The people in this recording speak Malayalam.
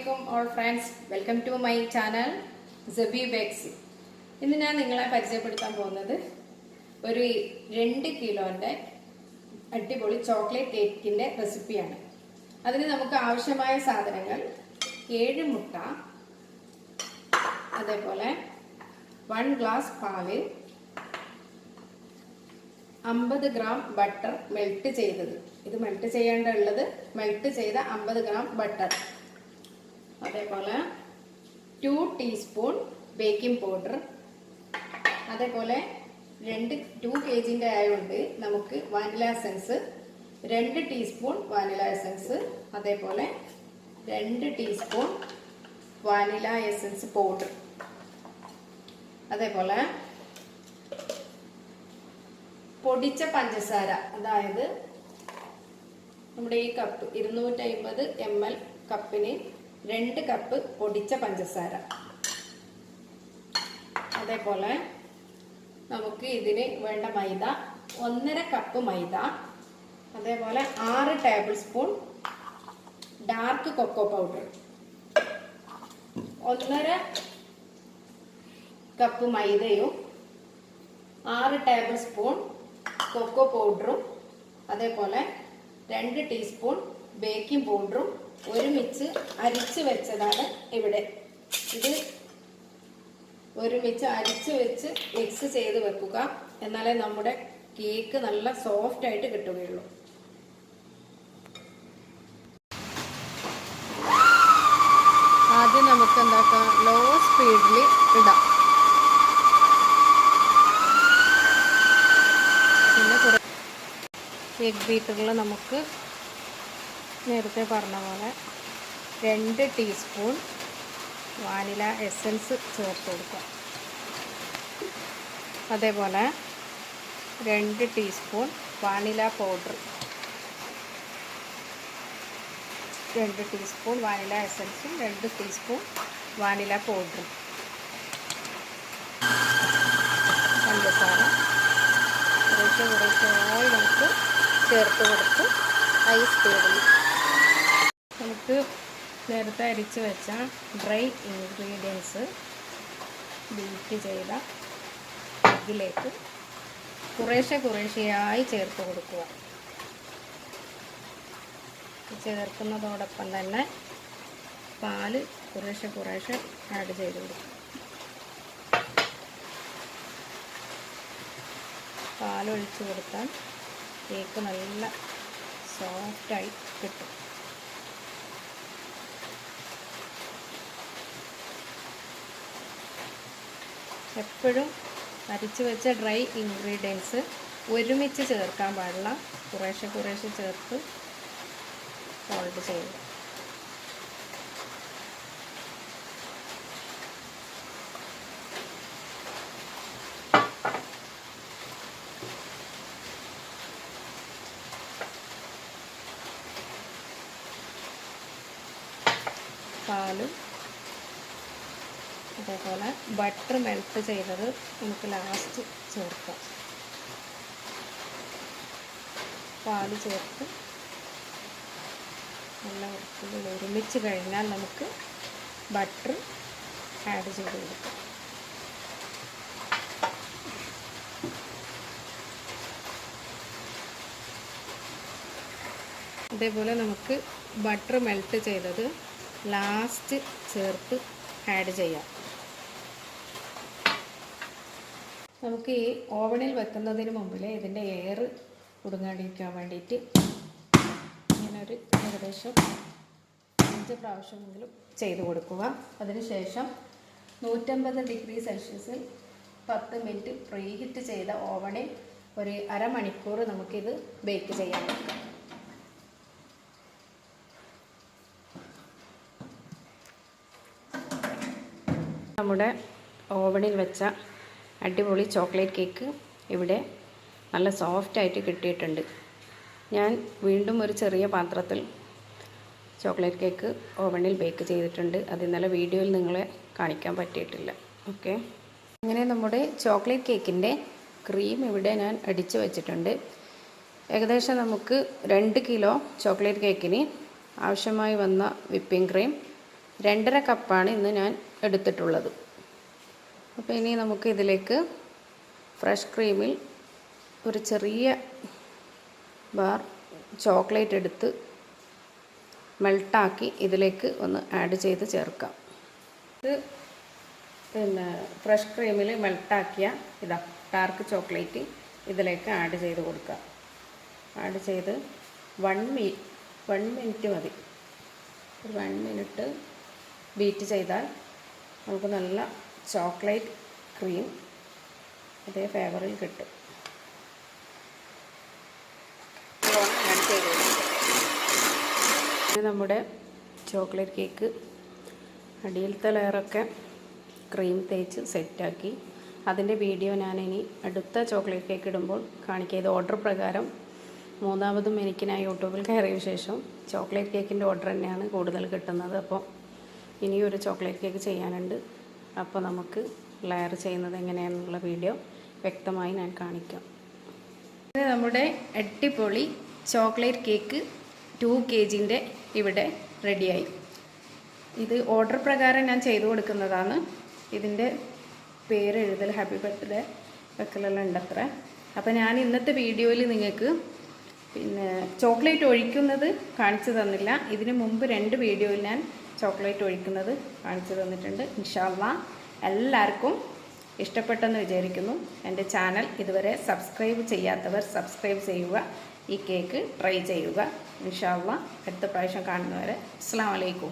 Assalamualaikum all friends. Welcome to my channel Zabi Bakes. ഇന്ന് ഞാൻ നിങ്ങളെ പരിചയപ്പെടുത്താൻ പോകുന്നത് ഒരു 2 കിലോന്റെ അടിപൊളി ചോക്ലേറ്റ് കേക്കിന്റെ റെസിപ്പിയാണ്. അതിന് നമുക്ക് ആവശ്യമായ സാധനങ്ങൾ 7 മുട്ട, അതേപോലെ 1 ഗ്ലാസ് പാല്, 50 ഗ്രാം ബട്ടർ മെൽറ്റ് ചെയ്തത്. ഇത് മെൽറ്റ് ചെയ്യേണ്ടത് മെൽറ്റ് ചെയ്ത 50 ഗ്രാം ബട്ടർ, അതേപോലെ 2 ടീസ്പൂൺ ബേക്കിംഗ് പൗഡർ, അതേപോലെ 2 kg ആയതുകൊണ്ട് നമുക്ക് vanilla essence 2 teaspoon vanilla essence, അതേപോലെ 2 ടീസ്പൂൺ വാനില എസൻസ് പൗഡർ, അതേപോലെ പൊടിച്ച പഞ്ചസാര, അതായത് നമ്മുടെ ഈ കപ്പ് 250 ml കപ്പിന് 2 കപ്പ് പൊടിച്ച പഞ്ചസാര, അതേപോലെ നമുക്ക് ഇതിന് വേണ്ട മൈദ 1.5 കപ്പ് മൈദ, അതേപോലെ 6 tablespoon dark cocoa powder, 1.5 cup മൈദയും 6 ടേബിൾ സ്പൂൺ കൊക്കോ പൗഡറും, അതേപോലെ 2 ടീസ്പൂൺ ബേക്കിംഗ് പൗഡറും ഒരുമിച്ച് അരിച്ചു വെച്ചതാണ് ഇവിടെ. ഇത് ഒരുമിച്ച് അരിച്ചു വെച്ച് മിക്സ് ചെയ്ത് വെക്കുക, എന്നാലേ നമ്മുടെ കേക്ക് നല്ല സോഫ്റ്റ് ആയിട്ട് കിട്ടുകയുള്ളൂ. ആദ്യം നമുക്ക് എന്താക്കാം, ലോ സ്പീഡിൽ ഇടാം. പിന്നെ കുറേ എഗ് ബീറ്ററിൽ നമുക്ക് നേരത്തെ പറഞ്ഞ പോലെ 2 ടീസ്പൂൺ വാനില എസൻസ് ചേർത്ത് കൊടുക്കുക, അതേപോലെ 2 teaspoon vanilla powder, 2 teaspoon vanilla എസൻസും 2 ടീസ്പൂൺ വാനില പൗഡറും, പഞ്ചസാര കുറേശ്ശായി നമുക്ക് ചേർത്ത് കൊടുത്ത് ഹൈ സ്പീഡിൽ നമുക്ക് നേരത്തെ അരിച്ച് വെച്ച ഡ്രൈ ഇൻഗ്രീഡിയൻസ് ബീറ്റ് ചെയ്ത ഇതിലേക്ക് കുറേശ്ശെയായി ചേർത്ത് കൊടുക്കുക. ചേർക്കുന്നതോടൊപ്പം തന്നെ പാല് കുറേശ്ശെ ആഡ് ചെയ്ത് കൊടുക്കുക. പാലൊഴിച്ച് കൊടുത്താൽ കേക്ക് നല്ല സോഫ്റ്റായി കിട്ടും. എപ്പോഴും അരിച്ചു വെച്ച ഡ്രൈ ഇൻഗ്രീഡിയൻസ് ഒരുമിച്ച് ചേർക്കാൻ പാടില്ല, കുറേശ്ശെ ചേർത്ത് ഫോൾഡ് ചെയ്യുക. പാലും അതേപോലെ ബട്ടർ മെൽറ്റ് ചെയ്തത് നമുക്ക് ലാസ്റ്റ് ചേർക്കാം. പാല് ചേർത്ത് നല്ല വൃത്തിയിൽ ഒരുമിച്ച് കഴിഞ്ഞാൽ നമുക്ക് ബട്ടർ ആഡ് ചെയ്ത് കൊടുക്കാം. അതേപോലെ നമുക്ക് ബട്ടർ മെൽറ്റ് ചെയ്തത് ലാസ്റ്റ് ചേർത്ത് ആഡ് ചെയ്യാം. നമുക്ക് ഈ ഓവണിൽ വെക്കുന്നതിന് മുമ്പിൽ ഇതിൻ്റെ എയർ കുടുങ്ങാണ്ടിരിക്കാൻ വേണ്ടിയിട്ട് ഇങ്ങനൊരു ഏകദേശം 5 പ്രാവശ്യമെങ്കിലും ചെയ്ത് കൊടുക്കുക. അതിനുശേഷം 150 ഡിഗ്രി സെൽഷ്യസിൽ 10 മിനിറ്റ് പ്രീ ഹീറ്റ് ചെയ്ത ഓവണിൽ ഒരു അരമണിക്കൂർ നമുക്കിത് ബേക്ക് ചെയ്യാൻ വെക്കാം. നമ്മുടെ ഓവണിൽ വെച്ച അടിപൊളി ചോക്ലേറ്റ് കേക്ക് ഇവിടെ നല്ല സോഫ്റ്റായിട്ട് കിട്ടിയിട്ടുണ്ട്. ഞാൻ വീണ്ടും ഒരു ചെറിയ പാത്രത്തിൽ ചോക്ലേറ്റ് കേക്ക് ഓവണിൽ ബേക്ക് ചെയ്തിട്ടുണ്ട്. അത് ഇന്നലെ വീഡിയോയിൽ നിങ്ങളെ കാണിക്കാൻ പറ്റിയിട്ടില്ല. ഓക്കെ, അങ്ങനെ നമ്മുടെ ചോക്ലേറ്റ് കേക്കിൻ്റെ ക്രീം ഇവിടെ ഞാൻ അടിച്ചു വെച്ചിട്ടുണ്ട്. ഏകദേശം നമുക്ക് 2 കിലോ ചോക്ലേറ്റ് കേക്കിന് ആവശ്യമായി വന്ന വിപ്പിംഗ് ക്രീം 2.5 കപ്പാണ് ഇന്ന് ഞാൻ എടുത്തിട്ടുള്ളത്. അപ്പോൾ ഇനി നമുക്ക് ഇതിലേക്ക് ഫ്രഷ് ക്രീമിൽ ഒരു ചെറിയ ബാർ ചോക്ലേറ്റ് എടുത്ത് മെൽട്ടാക്കി ഇതിലേക്ക് ഒന്ന് ആഡ് ചെയ്ത് ചേർക്കാം. ഇത് ഫ്രഷ് ക്രീമിൽ മെൽട്ടാക്കിയ ഡാർക്ക് ചോക്ലേറ്റ് ഇതിലേക്ക് ആഡ് ചെയ്ത് കൊടുക്കുക. ആഡ് ചെയ്ത് 1 മിനിറ്റ് മതി. ഒരു 1 മിനിറ്റ് ബീറ്റ് ചെയ്താൽ നമുക്ക് നല്ല ചോക്ലേറ്റ് ക്രീം അതേ ഫ്ലേവറിൽ കിട്ടും. നമ്മുടെ ചോക്ലേറ്റ് കേക്ക് അടിയിലത്തെ ലെയറൊക്കെ ക്രീം തേച്ച് സെറ്റാക്കി. അതിൻ്റെ വീഡിയോ ഞാനിനി അടുത്ത ചോക്ലേറ്റ് കേക്ക് ഇടുമ്പോൾ കാണിക്കാം. ഇത് ഓർഡർ പ്രകാരം മൂന്നാമതും എനിക്ക് ഞാൻ യൂട്യൂബിൽ കയറിയ ശേഷം ചോക്ലേറ്റ് കേക്കിൻ്റെ ഓർഡർ തന്നെയാണ് കൂടുതൽ കിട്ടുന്നത്. അപ്പോൾ ഇനിയൊരു ചോക്ലേറ്റ് കേക്ക് ചെയ്യാനുണ്ട്. അപ്പോൾ നമുക്ക് ലെയർ ചെയ്യുന്നത് എങ്ങനെയാണെന്നുള്ള വീഡിയോ വ്യക്തമായി ഞാൻ കാണിക്കാം. ഇത് നമ്മുടെ അടിപൊളി ചോക്ലേറ്റ് കേക്ക് 2 kgൻ്റെ ഇവിടെ റെഡിയായി. ഇത് ഓർഡർ പ്രകാരം ഞാൻ ചെയ്തു കൊടുക്കുന്നതാണ്. ഇതിൻ്റെ പേര് എഴുതൽ ഹാപ്പി ബർത്ത്ഡേ വെക്കലെല്ലാം ഉണ്ടത്ര. അപ്പോൾ ഞാൻ ഇന്നത്തെ വീഡിയോയിൽ നിങ്ങൾക്ക് ചോക്ലേറ്റ് ഒഴിക്കുന്നത് കാണിച്ചു തന്നില്ല. ഇതിന് മുമ്പ് 2 വീഡിയോയിൽ ഞാൻ ചോക്ലേറ്റ് ഒഴിക്കുന്നത് കാണിച്ചു തന്നിട്ടുണ്ട്. ഇൻഷാ അല്ലാഹ് എല്ലാവർക്കും ഇഷ്ടപ്പെട്ടെന്ന് വിചാരിക്കുന്നു. എൻ്റെ ചാനൽ ഇതുവരെ സബ്സ്ക്രൈബ് ചെയ്യാത്തവർ സബ്സ്ക്രൈബ് ചെയ്യുക. ഈ കേക്ക് ട്രൈ ചെയ്യുക. ഇൻഷാ അല്ലാഹ് അടുത്ത പ്രാവശ്യം കാണുന്നവരെ അസ്സലാമു അലൈക്കും.